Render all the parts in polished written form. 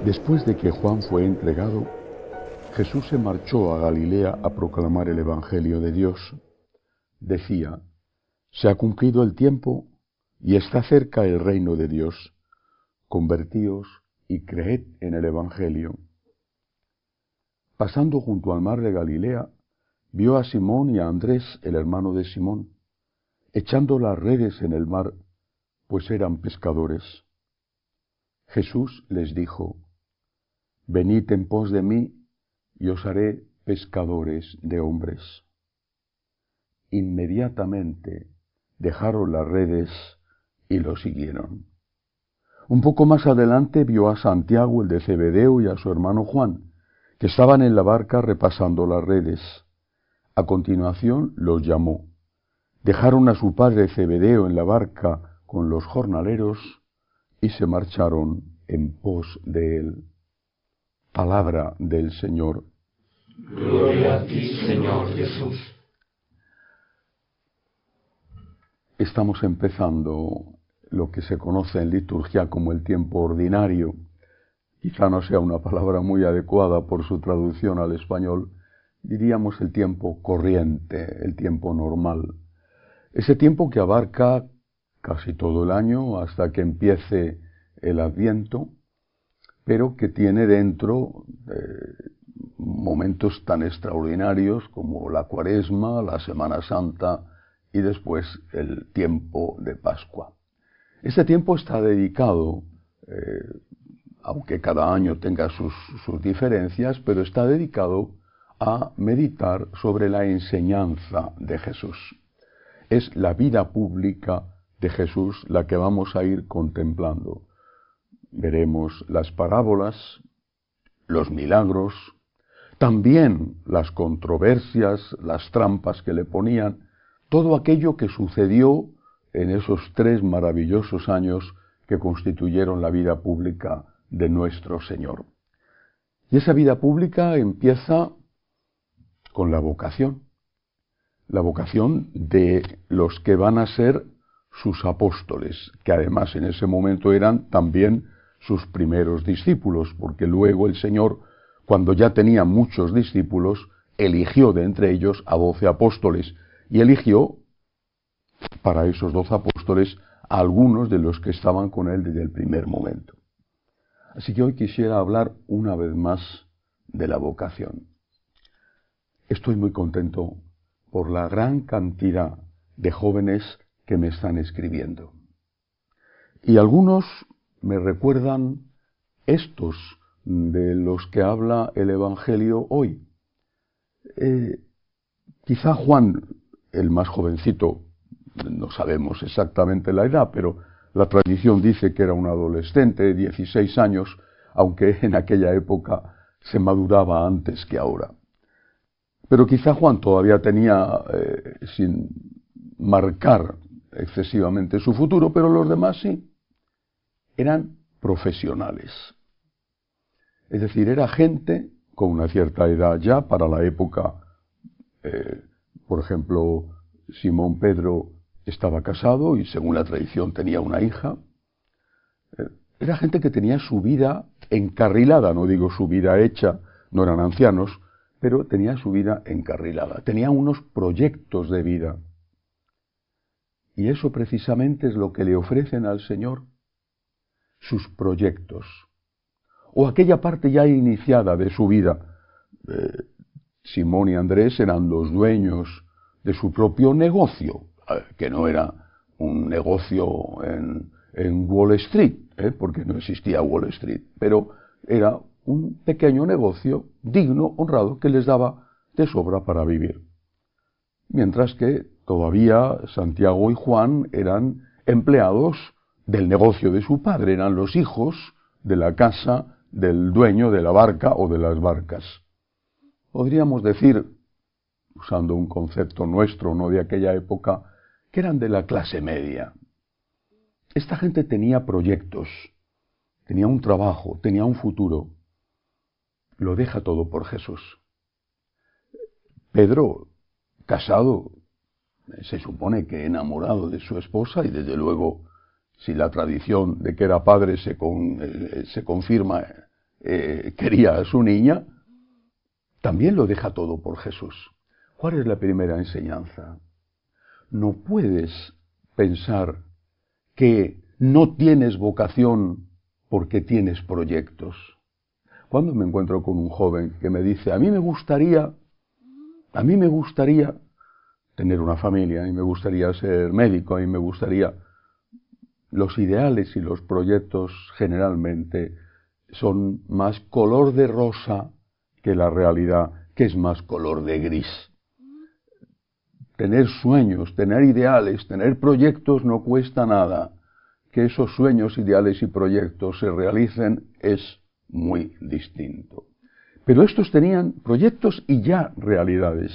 Después de que Juan fue entregado, Jesús se marchó a Galilea a proclamar el Evangelio de Dios. Decía: «Se ha cumplido el tiempo y está cerca el reino de Dios. Convertíos y creed en el Evangelio». Pasando junto al mar de Galilea, vio a Simón y a Andrés, el hermano de Simón, echando las redes en el mar, pues eran pescadores. Jesús les dijo: «Venid en pos de mí, y os haré pescadores de hombres». Inmediatamente dejaron las redes y lo siguieron. Un poco más adelante vio a Santiago, el de Zebedeo, y a su hermano Juan, que estaban en la barca repasando las redes. A continuación los llamó. Dejaron a su padre Zebedeo en la barca con los jornaleros y se marcharon en pos de él. Palabra del Señor. Gloria a ti, Señor Jesús. Estamos empezando lo que se conoce en liturgia como el tiempo ordinario. Quizá no sea una palabra muy adecuada por su traducción al español. Diríamos el tiempo corriente, el tiempo normal. Ese tiempo que abarca casi todo el año hasta que empiece el Adviento, pero que tiene dentro momentos tan extraordinarios como la Cuaresma, la Semana Santa y después el tiempo de Pascua. Este tiempo está dedicado, aunque cada año tenga sus diferencias, pero está dedicado a meditar sobre la enseñanza de Jesús. Es la vida pública de Jesús la que vamos a ir contemplando. Veremos las parábolas, los milagros, también las controversias, las trampas que le ponían, todo aquello que sucedió en esos 3 maravillosos años que constituyeron la vida pública de nuestro Señor. Y esa vida pública empieza con la vocación de los que van a ser sus apóstoles, que además en ese momento eran también sus primeros discípulos, porque luego el Señor, cuando ya tenía muchos discípulos, eligió de entre ellos a 12 apóstoles, y eligió para esos 12 apóstoles a algunos de los que estaban con él desde el primer momento. Así que hoy quisiera hablar una vez más de la vocación. Estoy muy contento por la gran cantidad de jóvenes que me están escribiendo. Y algunos me recuerdan estos de los que habla el Evangelio hoy. Quizá Juan, el más jovencito, no sabemos exactamente la edad, pero la tradición dice que era un adolescente de 16 años, aunque en aquella época se maduraba antes que ahora. Pero quizá Juan todavía tenía, sin marcar excesivamente su futuro, pero los demás sí. Eran profesionales. Es decir, era gente con una cierta edad ya para la época. Por ejemplo, Simón Pedro estaba casado y según la tradición tenía una hija. Era gente que tenía su vida encarrilada, no digo su vida hecha, no eran ancianos, pero tenía su vida encarrilada, tenía unos proyectos de vida. Y eso precisamente es lo que le ofrecen al Señor, sus proyectos, o aquella parte ya iniciada de su vida. Simón y Andrés eran los dueños de su propio negocio, que no era un negocio en Wall Street, porque no existía Wall Street, pero era un pequeño negocio digno, honrado, que les daba de sobra para vivir. Mientras que todavía Santiago y Juan eran empleados del negocio de su padre, eran los hijos de la casa del dueño de la barca o de las barcas. Podríamos decir, usando un concepto nuestro, no de aquella época, que eran de la clase media. Esta gente tenía proyectos, tenía un trabajo, tenía un futuro. Lo deja todo por Jesús. Pedro, casado, se supone que enamorado de su esposa, y desde luego, si la tradición de que era padre se confirma, quería a su niña, también lo deja todo por Jesús. ¿Cuál es la primera enseñanza? No puedes pensar que no tienes vocación porque tienes proyectos. Cuando me encuentro con un joven que me dice, a mí me gustaría tener una familia, y me gustaría ser médico, y me gustaría... Los ideales y los proyectos generalmente son más color de rosa que la realidad, que es más color de gris. Tener sueños, tener ideales, tener proyectos no cuesta nada. Que esos sueños, ideales y proyectos se realicen es muy distinto. Pero estos tenían proyectos y ya realidades.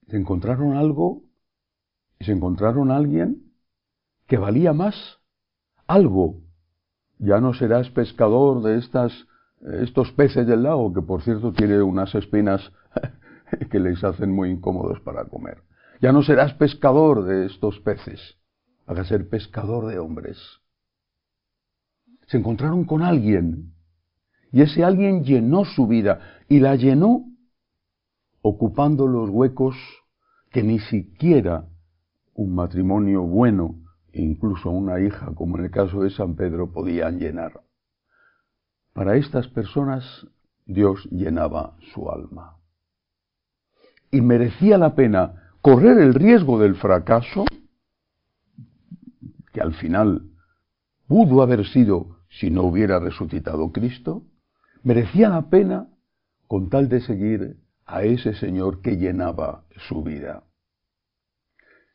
Se encontraron algo, y se encontraron a alguien que valía más. Algo. Ya no serás pescador de estos peces del lago, que por cierto tiene unas espinas que les hacen muy incómodos para comer. Ya no serás pescador de estos peces, vas a ser pescador de hombres. Se encontraron con alguien, y ese alguien llenó su vida, y la llenó ocupando los huecos que ni siquiera un matrimonio bueno, incluso una hija, como en el caso de San Pedro, podían llenar. Para estas personas, Dios llenaba su alma. Y merecía la pena correr el riesgo del fracaso, que al final pudo haber sido si no hubiera resucitado Cristo, merecía la pena con tal de seguir a ese Señor que llenaba su vida.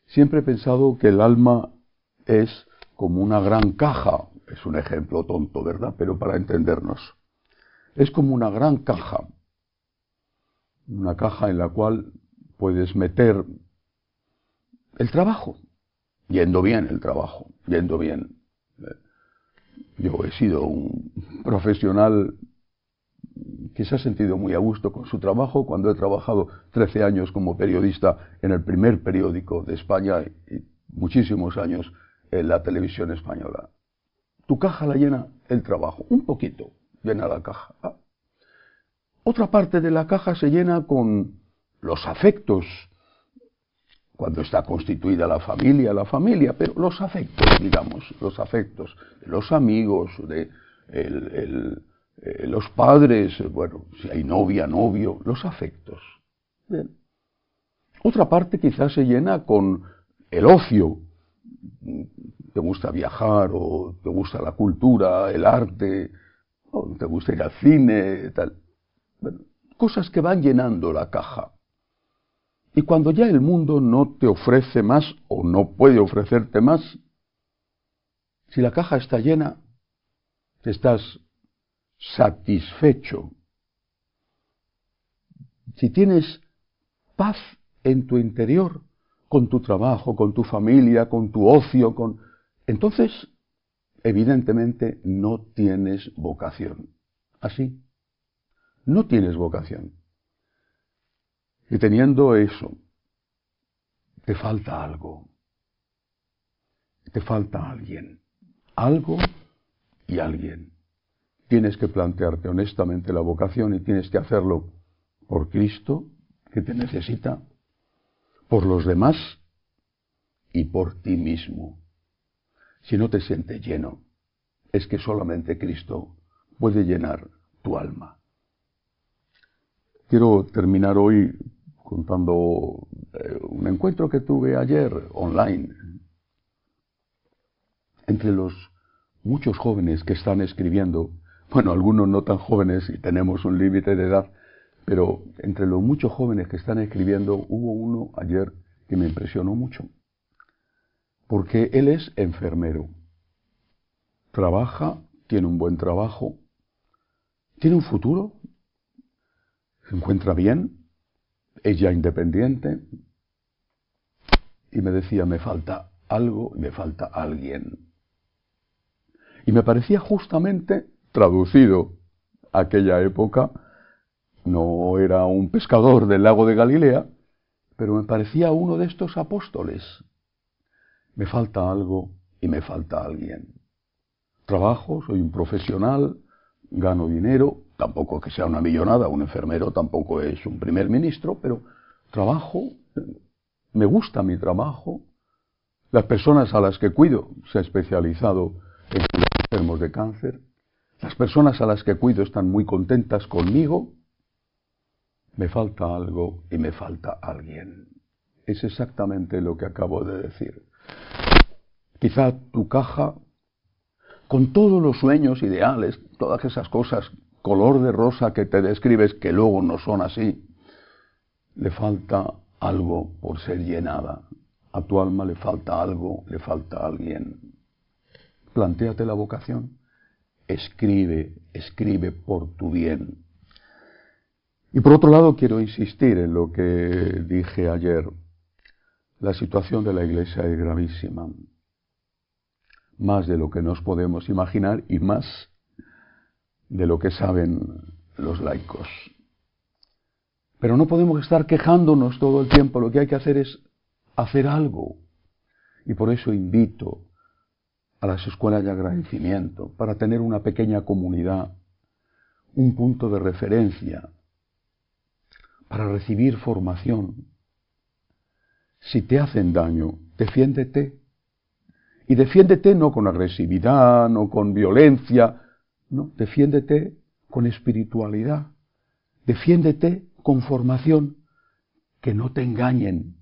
Siempre he pensado que el alma es como una gran caja, es un ejemplo tonto, ¿verdad? Pero para entendernos, es como una gran caja, una caja en la cual puedes meter el trabajo, yendo bien el trabajo, yendo bien. Yo he sido un profesional que se ha sentido muy a gusto con su trabajo cuando he trabajado 13 años como periodista en el primer periódico de España y muchísimos años en la televisión española. Tu caja la llena el trabajo, un poquito llena la caja. Otra parte de la caja se llena con los afectos, cuando está constituida la familia, pero los afectos, digamos, los afectos de los amigos, de los padres, bueno, si hay novia, novio, los afectos. Bien. Otra parte quizás se llena con el ocio. Te gusta viajar, o te gusta la cultura, el arte, o te gusta ir al cine, tal. Bueno, cosas que van llenando la caja. Y cuando ya el mundo no te ofrece más o no puede ofrecerte más, si la caja está llena, estás satisfecho. Si tienes paz en tu interior, con tu trabajo, con tu familia, con tu ocio, entonces, evidentemente, no tienes vocación. Así, no tienes vocación. Y teniendo eso, te falta algo. Te falta alguien. Algo y alguien. Tienes que plantearte honestamente la vocación y tienes que hacerlo por Cristo, que te necesita, por los demás y por ti mismo. Si no te sientes lleno, es que solamente Cristo puede llenar tu alma. Quiero terminar hoy contando un encuentro que tuve ayer online. Entre los muchos jóvenes que están escribiendo, bueno, algunos no tan jóvenes y tenemos un límite de edad, pero entre los muchos jóvenes que están escribiendo hubo uno ayer que me impresionó mucho, porque él es enfermero, trabaja, tiene un buen trabajo, tiene un futuro, se encuentra bien, es ya independiente, y me decía, me falta algo y me falta alguien. Y me parecía justamente, traducido a aquella época, No era un pescador del lago de Galilea, pero me parecía uno de estos apóstoles. Me falta algo y me falta alguien. Trabajo, soy un profesional, gano dinero, tampoco que sea una millonada, un enfermero tampoco es un primer ministro, pero trabajo, me gusta mi trabajo. Las personas a las que cuido, se ha especializado en enfermos de cáncer, las personas a las que cuido están muy contentas conmigo. Me falta algo y me falta alguien. Es exactamente lo que acabo de decir. Quizá tu caja, con todos los sueños ideales, todas esas cosas, color de rosa que te describes, que luego no son así, le falta algo por ser llenada. A tu alma le falta algo, le falta alguien. Plantéate la vocación. Escribe, escribe por tu bien. Y por otro lado quiero insistir en lo que dije ayer. La situación de la Iglesia es gravísima. Más de lo que nos podemos imaginar y más de lo que saben los laicos. Pero no podemos estar quejándonos todo el tiempo. Lo que hay que hacer es hacer algo. Y por eso invito a las escuelas de agradecimiento, para tener una pequeña comunidad, un punto de referencia, para recibir formación. Si te hacen daño, defiéndete. Y defiéndete no con agresividad, no con violencia, no, defiéndete con espiritualidad. Defiéndete con formación, que no te engañen,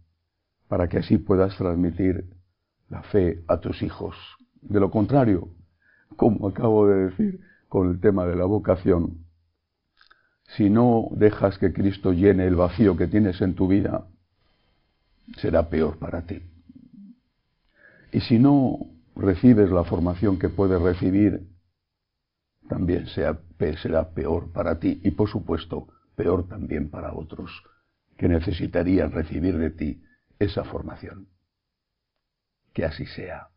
para que así puedas transmitir la fe a tus hijos. De lo contrario, como acabo de decir con el tema de la vocación, si no dejas que Cristo llene el vacío que tienes en tu vida, será peor para ti. Y si no recibes la formación que puedes recibir, también será peor para ti y, por supuesto, peor también para otros que necesitarían recibir de ti esa formación. Que así sea.